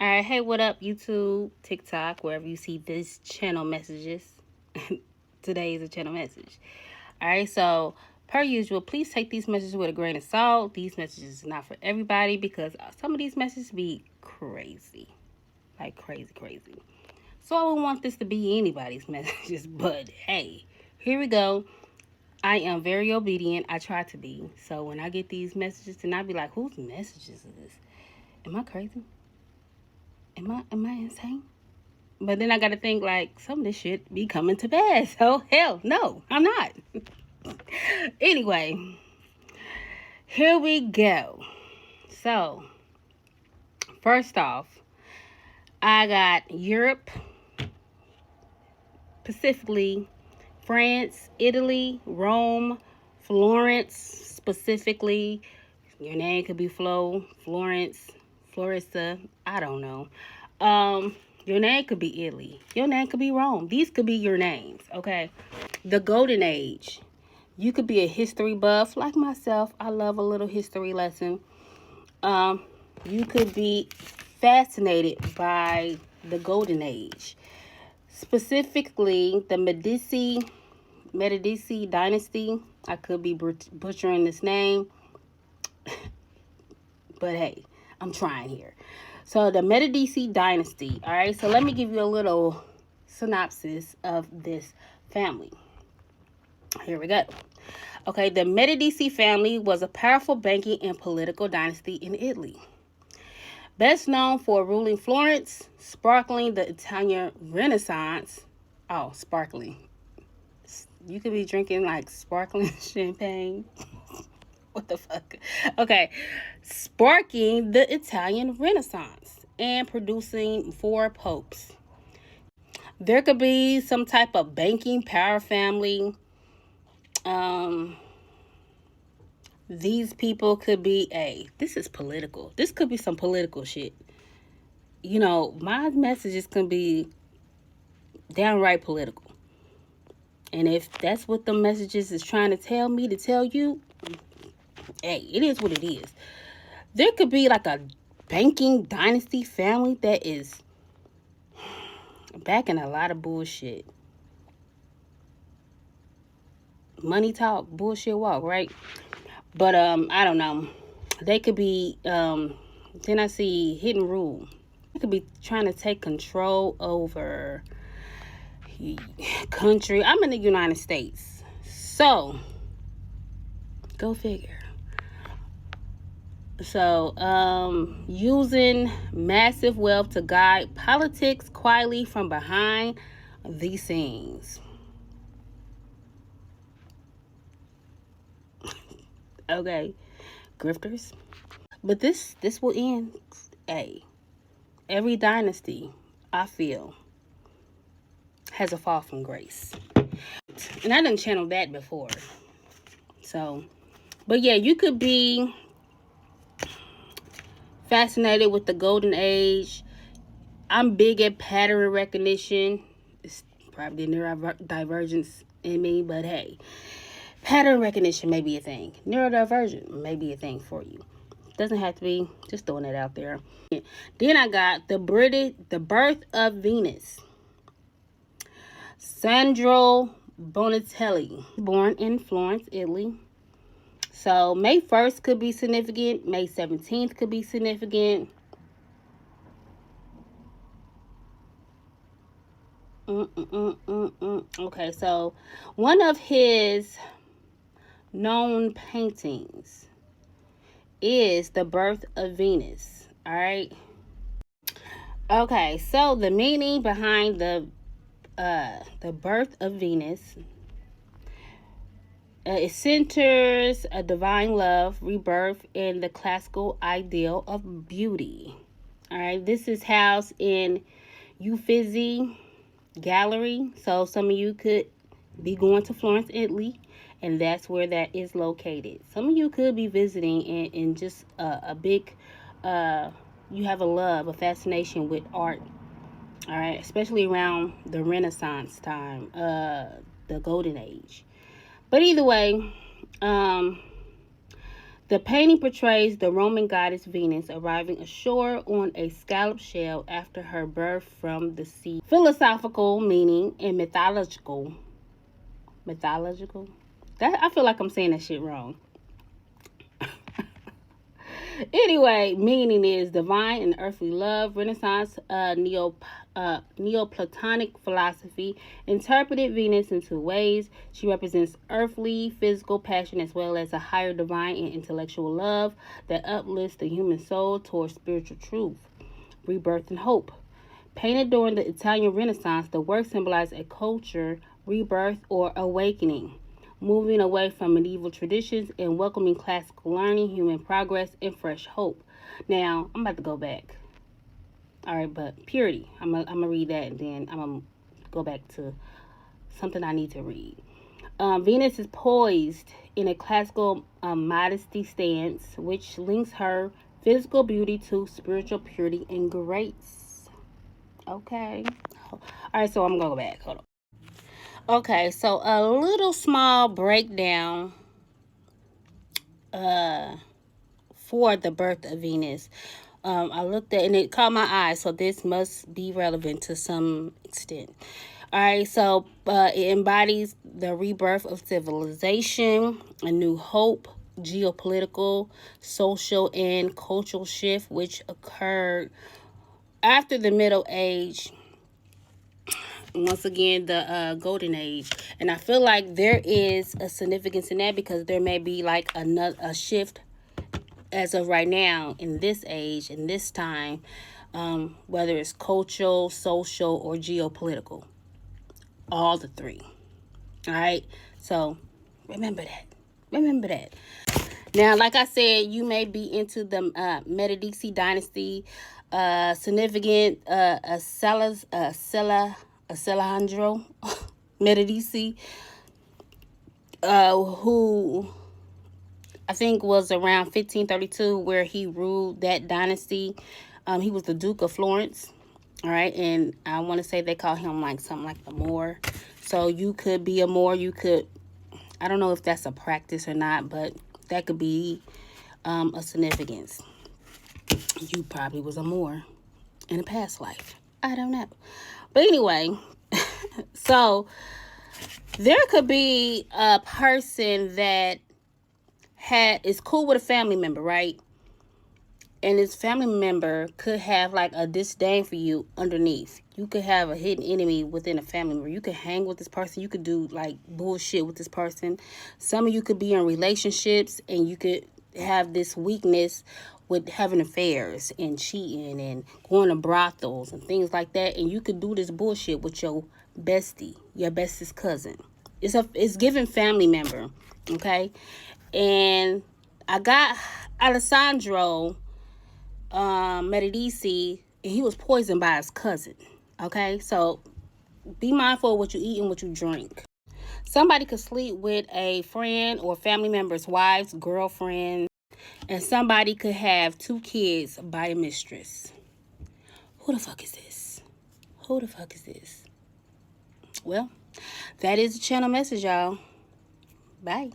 All right, hey, what up, YouTube, TikTok, wherever you see this channel messages. Today is a channel message. All right, so per usual, please take these messages with a grain of salt. These messages are not for everybody because some of these messages be crazy, like crazy. So I don't want this to be anybody's messages, but hey, here we go. I am very obedient. I try to be. So when I get these messages, and I be like, whose messages is this? Am I crazy? Am I insane? But then I gotta think like some of this shit be coming to pass. So hell no, I'm not. Anyway, here we go. So first off, I got Europe, specifically France, Italy, Rome, Florence, specifically. Your name could be Flo, Florence, Florissa. I don't know. Your name could be Italy. Your name could be Rome. These could be your names, okay? The Golden Age. You could be a history buff like myself. I love a little history lesson. You could be fascinated by the Golden Age. Specifically, the Medici dynasty. I could be butchering this name. But hey, I'm trying here. So the Medici dynasty. All right, so let me give you a little synopsis of this family. Here we go. Okay, the Medici family was a powerful banking and political dynasty in Italy. Best known for ruling Florence, sparkling the Italian Renaissance. Oh, sparkling. You could be drinking like sparkling champagne. What the fuck? Okay. Sparking the Italian Renaissance and producing 4 popes. There could be some type of banking power family. These people could be this is political. This could be some political shit. You know, my messages can be downright political. And if that's what the messages is trying to tell me to tell you, hey, it is what it is. There could be like a banking dynasty family that is backing a lot of bullshit. Money talk, bullshit walk, right? But I don't know. They could be then I see hidden rule. They could be trying to take control over country. I'm in the United States. So go figure. So, using massive wealth to guide politics quietly from behind the scenes. Okay, grifters. But this will end. Every dynasty, I feel, has a fall from grace. And I done channeled that before. So, but yeah, you could be fascinated with the Golden Age. I'm big at pattern recognition. It's probably neurodivergence in me, but hey, pattern recognition may be a thing. Neurodivergent may be a thing for you. Doesn't have to be. Just throwing it out there. Then I got the birth of Venus. Sandro Bonatelli, born in Florence, Italy. So May 1st could be significant. May 17th could be significant. Okay, so one of his known paintings is The Birth of Venus. All right. Okay, so the meaning behind the Birth of Venus. It centers a divine love, rebirth, and the classical ideal of beauty. All right, this is housed in Uffizi Gallery. So some of you could be going to Florence, Italy, and that's where that is located. Some of you could be visiting in just a big, you have a fascination with art. All right, especially around the Renaissance time, the Golden Age. But either way, the The painting portrays the Roman goddess Venus arriving ashore on a scallop shell after her birth from the sea. Philosophical meaning and mythological. Mythological? I feel like I'm saying that shit wrong. Anyway, meaning is divine and earthly love. Renaissance Neoplatonic philosophy interpreted Venus in two ways. She represents earthly, physical passion as well as a higher divine and intellectual love that uplifts the human soul towards spiritual truth, rebirth, and hope. Painted during the Italian Renaissance, the work symbolized a culture rebirth or awakening, moving away from medieval traditions and welcoming classical learning, human progress, and fresh hope. Now, I'm about to go back. All right, but purity. I'm gonna read that, and then I'm gonna go back to something I need to read. Venus is poised in a classical modesty stance, which links her physical beauty to spiritual purity and grace. Okay. All right, so I'm gonna go back. Hold on. Okay, so a little small breakdown for the birth of Venus. I looked at and it caught my eye, so this must be relevant to some extent. All right, so it embodies the rebirth of civilization, a new hope, geopolitical, social, and cultural shift, which occurred after the Middle Age. Once again, the golden age, and I feel like there is a significance in that because there may be like a shift as of right now in this age, in this time, whether it's cultural, social, or geopolitical, all the three. All right, so remember that. Now, like I said, you may be into the Medici dynasty, significant Alessandro Medici, who I think was around 1532, where he ruled that dynasty. He was the Duke of Florence, all right, and I want to say they call him like something like the Moor. So you could be a Moor. You could, I don't know if that's a practice or not, but that could be a significance. You probably was a Moor in a past life. I don't know. But anyway, so there could be a person that is cool with a family member, right? And this family member could have like a disdain for you underneath. You could have a hidden enemy within a family member. You could hang with this person. You could do like bullshit with this person. Some of you could be in relationships and you could have this weakness with having affairs and cheating and going to brothels and things like that. And you could do this bullshit with your bestie, your bestest cousin. It's given family member, okay? And I got Alessandro Medici, and he was poisoned by his cousin. Okay, so be mindful of what you eat and what you drink. Somebody could sleep with a friend or family member's wife's girlfriend, and somebody could have 2 kids by a mistress. Who the fuck is this? Well, that is the channel message, y'all. Bye.